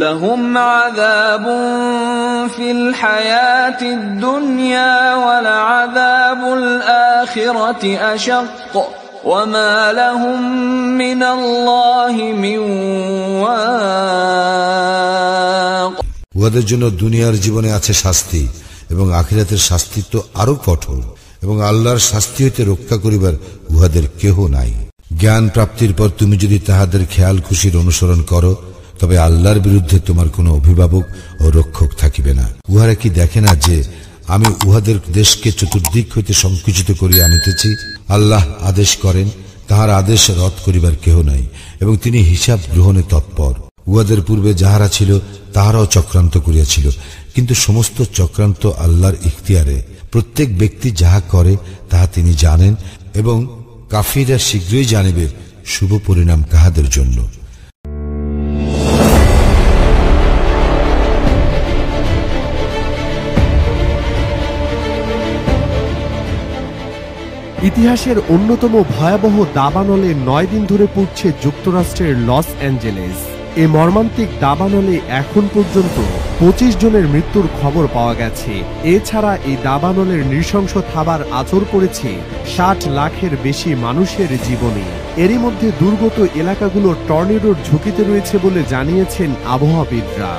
لهم عذاب في الحياة الدنيا ولعذاب الآخرة أشق وما لهم من الله من واق। উহাদের জন্য দুনিয়ার জীবনে আছে শাস্তি এবং আখিরাতের শাস্তি তো আরো কঠোর, এবং আল্লাহর শাস্তি হইতে রক্ষা করিবার উহাদের কেহ নাই। জ্ঞান প্রাপ্তির পর তুমি যদি তাহাদের খেয়াল খুশির অনুসরণ করো, তবে আল্লাহর বিরুদ্ধে তোমার কোনো অভিভাবক ও রক্ষক থাকিবে না। উহারা কি দেখে না যে আমি উহাদের দেশকে চতুর্দিক হইতে সংকুচিত করিয়া আনিতেছি? আল্লাহ আদেশ করেন, তাহার আদেশ রদ করিবার কেহ নাই, এবং তিনি হিসাব গ্রহণে তৎপর। উহাদের পূর্বে যাহারা ছিল তাহারাও চক্রান্ত করিয়াছিল, কিন্তু সমস্ত চক্রান্ত আল্লাহর ইখতিয়ারে। প্রত্যেক ব্যক্তি যাহা করে তাহা তিনি জানেন, এবং কাফিররা শীঘ্রই জানিবে শুভ পরিণাম কাহাদের জন্য। ইতিহাসের অন্যতম ভয়াবহ দাবানলে 9 দিন ধরে পুড়ছে যুক্তরাষ্ট্রের লস অ্যাঞ্জেলেস। এই মর্মান্তিক দাবানলে এখন পর্যন্ত 25 জনের মৃত্যুর খবর পাওয়া গেছে। এছাড়া এই দাবানলের নৃশংস থাবার আঁচড় পড়েছে 60 লাখের বেশি মানুষের জীবনে। এরই মধ্যে দুর্গত এলাকাগুলো টর্নেডোর ঝুঁকিতে রয়েছে বলে জানিয়েছেন আবহাওয়াবিদরা।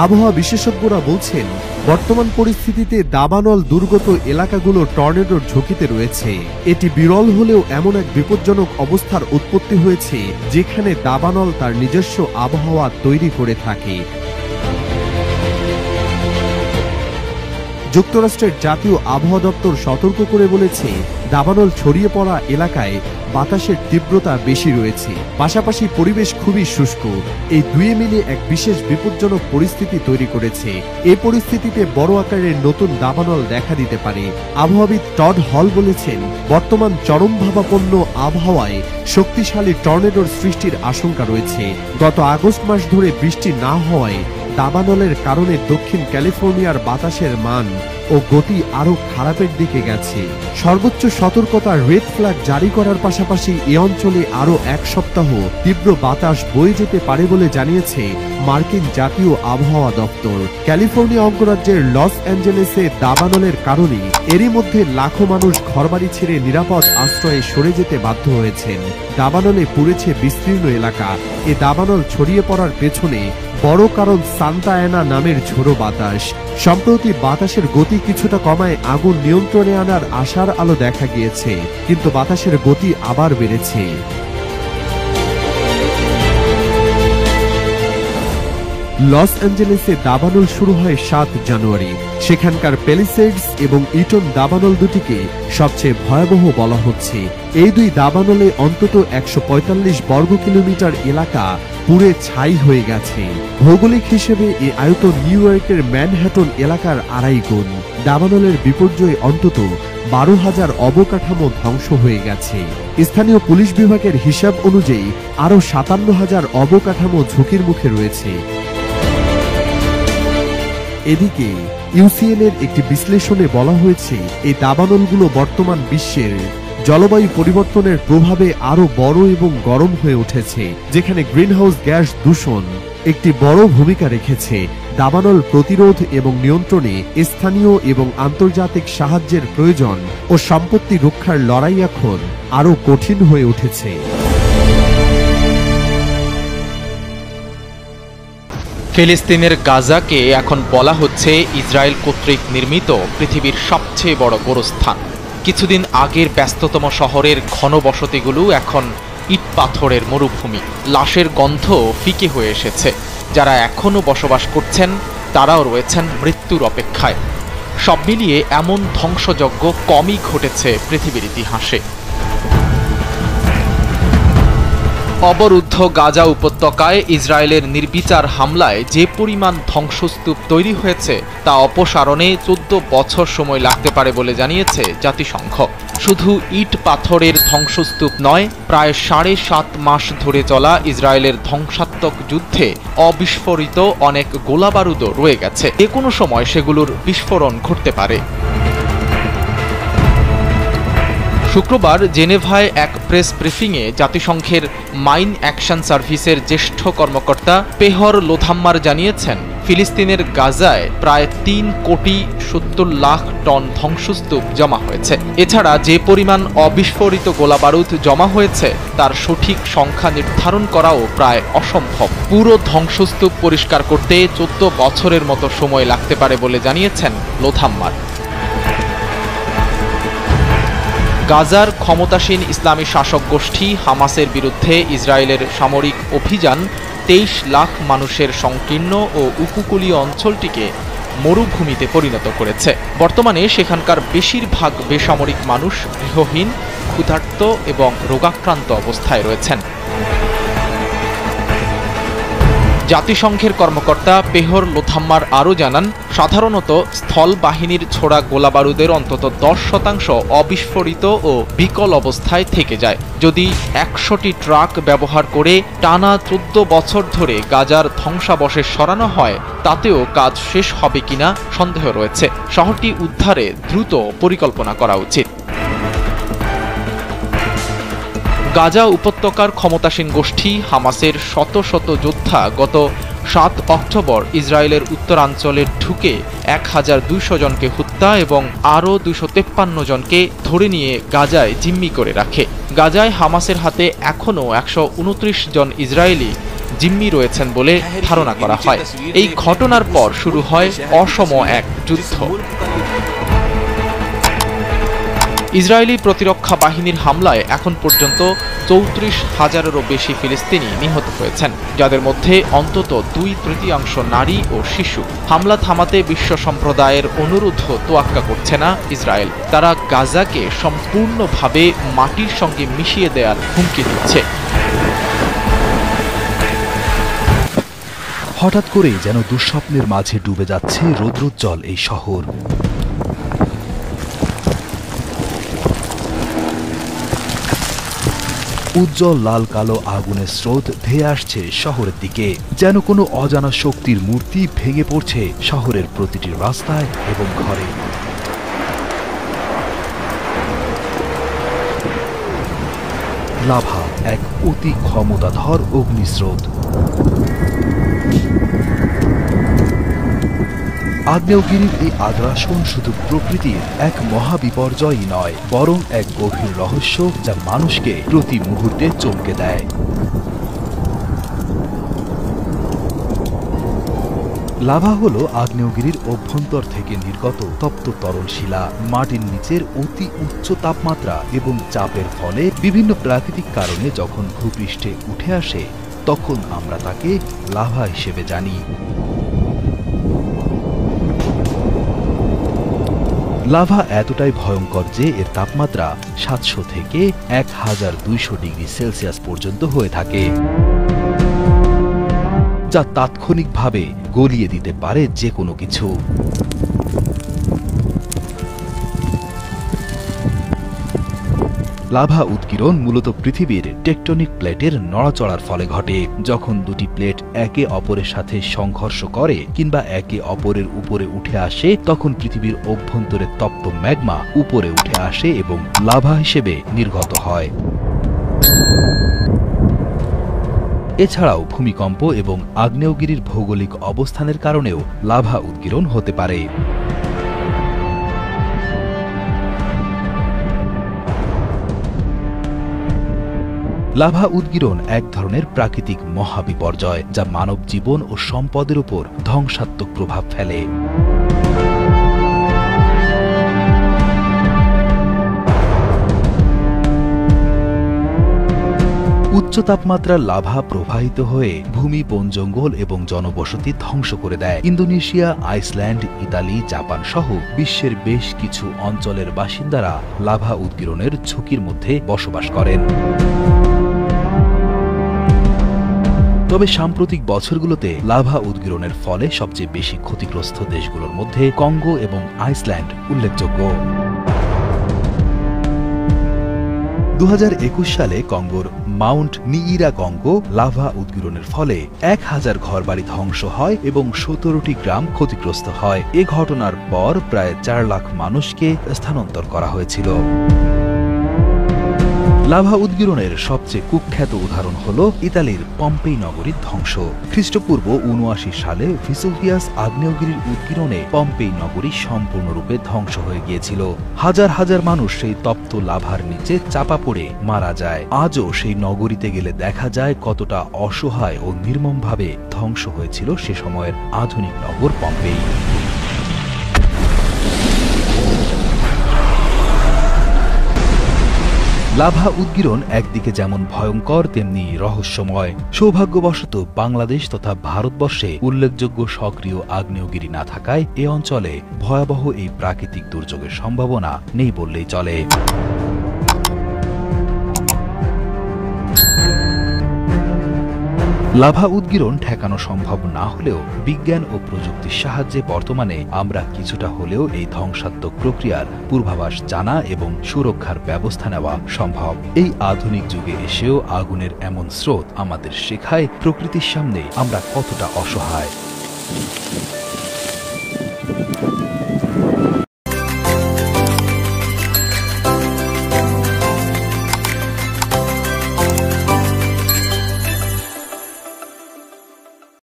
আবহাওয়া বিশেষজ্ঞরা বলছেন, বর্তমান পরিস্থিতিতে দাবানল দুর্গত এলাকাগুলো টর্নেডোর ঝুঁকিতে রয়েছে। এটি বিরল হলেও এমন এক বিপজ্জনক অবস্থার উৎপত্তি হয়েছে যেখানে দাবানল তার নিজস্ব আবহাওয়া তৈরি করে থাকে। যুক্তরাষ্ট্রের জাতীয় আবহাওয়া দপ্তর সতর্ক করে বলেছে, দাবানল ছড়িয়ে পড়া এলাকায় বাতাসের তীব্রতা বেশি রয়েছে, পাশাপাশি পরিবেশ খুবই শুষ্ক। এই দুয়ে মিলে এক বিশেষ বিপজ্জনক পরিস্থিতি তৈরি করেছে। এই পরিস্থিতিতে বড় আকারের নতুন দাবানল দেখা দিতে পারে। আবহাওয়াবিদ টড হল বলেছেন, বর্তমান চরমভাবাপন্ন আবহাওয়ায় শক্তিশালী টর্নেডোর সৃষ্টির আশঙ্কা রয়েছে। গত আগস্ট মাস ধরে বৃষ্টি না হওয়ায় দাবানলের কারণে দক্ষিণ ক্যালিফোর্নিয়ার বাতাসের মান ও গতি আরো খারাপের দিকে গেছে। সর্বোচ্চ সতর্কতা রেড ফ্ল্যাগ জারি করার পাশাপাশি এ অঞ্চলে আরো 1 সপ্তাহ তীব্র বাতাস বয়ে যেতে পারে বলে জানিয়েছে মার্কিন জাতীয় আবহাওয়া দপ্তর। ক্যালিফোর্নিয়া অঙ্গরাজ্যের লস অ্যাঞ্জেলেসে দাবানলের কারণে এরই মধ্যে লাখো মানুষ ঘরবাড়ি ছেড়ে নিরাপদ আশ্রয়ে সরে যেতে বাধ্য হয়েছেন। দাবানলে পুড়েছে বিস্তীর্ণ এলাকা। এ দাবানল ছড়িয়ে পড়ার পেছনে বড় কারণ সান্তা অ্যানা নামের ঝোড়ো বাতাস। সম্প্রতি বাতাসের গতি কিছুটা কমায় আগুন নিয়ন্ত্রণে আনার আশার আলো দেখা গিয়েছে, কিন্তু বাতাসের গতি আবার বেড়েছে। লস অ্যাঞ্জেলেসে দাবানল শুরু হয় 7 জানুয়ারি। সেখানকার প্যালিসেডস এবং ইটন দাবানল দুটিকে সবচেয়ে ভয়াবহ বলা হচ্ছে। এই দুই দাবানলে অন্তত 145 বর্গ কিলোমিটার এলাকা পুড়ে ছাই হয়ে গেছে। ভৌগোলিক হিসেবে এই আয়তন নিউ ইয়র্কের ম্যানহাটন এলাকার 2.5 গুণ। দাবানলের বিপর্যয়ে অন্তত 12,000 অবকাঠামো ধ্বংস হয়ে গেছে। স্থানীয় পুলিশ বিভাগের হিসাব অনুযায়ী আরো 57,000 অবকাঠামো ঝুঁকির মুখে রয়েছে। এদিকে ইউসিএল এর একটি বিশ্লেষণে বলা হয়েছে, এই দাবানলগুলো বর্তমান বিশ্বের জলবায়ু পরিবর্তনের প্রভাবে আরো বড় এবং গরম হয়ে উঠেছে, যেখানে গ্রিনহাউস গ্যাস দূষণ একটি বড় ভূমিকা রেখেছে। দাবানল প্রতিরোধ এবং নিয়ন্ত্রণে স্থানীয় এবং আন্তর্জাতিক সাহায্যের প্রয়োজন ও সম্পত্তি রক্ষার লড়াই এখন আরো কঠিন হয়ে উঠেছে। ফিলিস্তিনের গাজাকে এখন বলা হচ্ছে ইসরায়েল কর্তৃক নির্মিত পৃথিবীর সবচেয়ে বড় গোরস্থান। কিছুদিন আগের ব্যস্ততম শহরের ঘনবসতিগুলো এখন ইট পাথরের মরুভূমি। লাশের গন্ধ ফিকে হয়ে এসেছে। যারা এখনো বসবাস করছেন তারাও রয়েছেন মৃত্যুর অপেক্ষায়। সব মিলিয়ে এমন ধ্বংসযজ্ঞ কমই ঘটেছে পৃথিবীর ইতিহাসে। অবরুদ্ধ গাজা উপত্যকায় ইসরায়েলের নির্বিচার হামলায় যে পরিমাণ ধ্বংসস্তূপ তৈরি হয়েছে তা অপসারণে 14 বছর সময় লাগতে পারে বলে জানিয়েছে জাতিসংঘ। শুধু ইট পাথরের ধ্বংসস্তূপ নয়, প্রায় 7.5 মাস ধরে চলা ইসরায়েলের ধ্বংসাত্মক যুদ্ধে অবিস্ফোরিত অনেক গোলাবারুদও রয়ে গেছে। যে কোনো সময় সেগুলোর বিস্ফোরণ ঘটতে পারে। শুক্রবার জেনেভায় এক প্রেস ব্রিফিংয়ে জাতিসংঘের মাইন অ্যাকশন সার্ভিসের জ্যেষ্ঠ কর্মকর্তা পেহর লোথাম্মার জানিয়েছেন, ফিলিস্তিনের গাজায় প্রায় 3,70,00,000 টন ধ্বংসস্তূপ জমা হয়েছে। এছাড়া যে পরিমাণ অবিস্ফোরিত গোলাবারুদ জমা হয়েছে তার সঠিক সংখ্যা নির্ধারণ করাও প্রায় অসম্ভব। পুরো ধ্বংসস্তূপ পরিষ্কার করতে 14 বছরের মতো সময় লাগতে পারে বলে জানিয়েছেন লোথাম্মার। গাজার ক্ষমতাসীন ইসলামী শাসক গোষ্ঠী হামাসের বিরুদ্ধে ইসরায়েলের সামরিক অভিযান 23 লাখ মানুষের সংকীর্ণ ও উপকূলীয় অঞ্চলটিকে মরুভূমিতে পরিণত করেছে। বর্তমানে সেখানকার বেশিরভাগ বেসামরিক মানুষ গৃহহীন, ক্ষুধার্ত এবং রোগাক্রান্ত অবস্থায় রয়েছেন। জাতিসংঘের কর্মকর্তা পেহর লোথাম্মার আরও জানান, সাধারণত স্থল বাহিনীর ছোড়া গোলাবারুদের অন্তত 10% অবিস্ফোরিত ও বিকল অবস্থায় থেকে যায়। যদি 100টি ট্রাক ব্যবহার করে টানা 14 বছর ধরে গাজার ধ্বংসাবশেষ সরানো হয়, তাতেও কাজ শেষ হবে কিনা সন্দেহ রয়েছে। শহরটি উদ্ধারে দ্রুত পরিকল্পনা করা উচিত। গাজা উপত্যকার ক্ষমতাসীন গোষ্ঠী হামাসের শত শত যোদ্ধা গত 7 অক্টোবর ইসরায়েলের উত্তরাঞ্চলে ঢুকে 1200 জনকে হত্যা এবং আরও 253 জনকে ধরে নিয়ে গাজায় জিম্মি করে রাখে। গাজায় হামাসের হাতে এখনও 129 জন ইসরায়েলি জিম্মি রয়েছেন বলে ধারণা করা হয়। এই ঘটনার পর শুরু হয় অসম এক যুদ্ধ। ইসরায়েলি প্রতিরক্ষা বাহিনীর হামলায় এখন পর্যন্ত 34,000-এরও বেশি ফিলিস্তিনি নিহত হয়েছেন, যাদের মধ্যে অন্তত 2/3 নারী ও শিশু। হামলা থামাতে বিশ্ব সম্প্রদায়ের অনুরোধও তোয়াক্কা করছে না ইসরায়েল। তারা গাজাকে সম্পূর্ণভাবে মাটির সঙ্গে মিশিয়ে দেওয়ার হুমকি দিচ্ছে। হঠাৎ করেই যেন দুঃস্বপ্নের মাঝে ডুবে যাচ্ছে রৌদ্রোজ্জ্বল এই শহর। উজ্জ্বল লাল কালো আগুনের স্রোত ধেয়ে আসছে শহরের দিকে, যেন কোনো অজানা শক্তির মূর্তি ভেঙে পড়ছে শহরের প্রতিটি রাস্তায় এবং ঘরে। লাভা এক অতি ক্ষমতাধর অগ্নিস্রোত। আগ্নেয়গিরির এই আগ্রাসন শুধু প্রকৃতির এক মহাবিপর্যয়ই নয়, বরং এক গভীর রহস্য যা মানুষকে প্রতি মুহূর্তে চমকে দেয়। লাভা হলো আগ্নেয়গিরির অভ্যন্তর থেকে নির্গত তপ্ত তরল শিলা। মাটির নিচের অতি উচ্চ তাপমাত্রা এবং চাপের ফলে বিভিন্ন প্রাকৃতিক কারণে যখন ভূপৃষ্ঠে উঠে আসে, তখন আমরা তাকে লাভা হিসেবে জানি। লাভা এতটাই ভয়ঙ্কর যে এর তাপমাত্রা 700 থেকে 1200 ডিগ্রি সেলসিয়াস পর্যন্ত হয়ে থাকে, যা তাৎক্ষণিকভাবে গলিয়ে দিতে পারে যে কোনো কিছু। লাভা উৎকীর্ণ মূলত পৃথিবীর টেকটনিক প্লেটের নড়াচড়ার ফলে ঘটে। যখন দুটি প্লেট একে অপরের সাথে সংঘর্ষ করে কিংবা একে অপরের উপরে উঠে আসে, তখন পৃথিবীর অভ্যন্তরে তপ্ত ম্যাগমা উপরে উঠে আসে এবং লাভা হিসেবে নির্গত হয়। এছাড়াও ভূমিকম্প এবং আগ্নেয়গিরির ভৌগোলিক অবস্থানের কারণেও লাভা উৎকীর্ণ হতে পারে। লাভা উৎগীরণ এক ধরনের প্রাকৃতিক মহাবিপর্যয়, যা মানব জীবন ও সম্পদের উপর ধ্বংসাত্মক প্রভাব ফেলে। উচ্চ তাপমাত্রার লাভা প্রবাহিত হয়ে ভূমি, বন জঙ্গল এবং জনবসতি ধ্বংস করে দেয়। ইন্দোনেশিয়া, আইসল্যান্ড, ইতালি, জাপান সহ বিশ্বের বেশ কিছু অঞ্চলের বাসিন্দারা লাভা উৎগীরণের ঝুঁকির মধ্যে বসবাস করেন। তবে সাম্প্রতিক বছরগুলোতে লাভা উৎগীরণের ফলে সবচেয়ে বেশি ক্ষতিগ্রস্ত দেশগুলোর মধ্যে কঙ্গো এবং আইসল্যান্ড উল্লেখযোগ্য। 2021 সালে কঙ্গোর মাউন্ট নিইরা কঙ্গো লাভা উৎগীরণের ফলে 1000 ঘরবাড়ি ধ্বংস হয় এবং 17টি গ্রাম ক্ষতিগ্রস্ত হয়। এ ঘটনার পর প্রায় 4 লাখ মানুষকে স্থানান্তর করা হয়েছিল। লাভা উদ্গীরণের সবচেয়ে কুখ্যাত উদাহরণ হল ইতালির পম্পেই নগরীর ধ্বংস। খ্রিস্টপূর্ব ৭৯ সালে ভেসুভিয়াস আগ্নেয়গিরির উদ্গীরণে পম্পেই নগরী সম্পূর্ণরূপে ধ্বংস হয়ে গিয়েছিল। হাজার হাজার মানুষ সেই তপ্ত লাভার নিচে চাপা পড়ে মারা যায়। আজও সেই নগরীতে গেলে দেখা যায় কতটা অসহায় ও নির্মমভাবে ধ্বংস হয়েছিল সে সময়ের আধুনিক নগর পম্পেই। লাভা উদ্গীরণ একদিকে যেমন ভয়ঙ্কর তেমনি রহস্যময়। সৌভাগ্যবশত বাংলাদেশ তথা ভারতবর্ষে উল্লেখযোগ্য সক্রিয় আগ্নেয়গিরি না থাকায় এ অঞ্চলে ভয়াবহ এই প্রাকৃতিক দুর্যোগের সম্ভাবনা নেই বললেই চলে। লাভা উদ্গীরণ ঠেকানো সম্ভব না হলেও বিজ্ঞান ও প্রযুক্তির সাহায্যে বর্তমানে আমরা কিছুটা হলেও এই ধ্বংসাত্মক প্রক্রিয়ার পূর্বাভাস জানা এবং সুরক্ষার ব্যবস্থা নেওয়া সম্ভব। এই আধুনিক যুগে এসেও আগুনের এমন স্রোত আমাদের শেখায় প্রকৃতির সামনে আমরা কতটা অসহায়।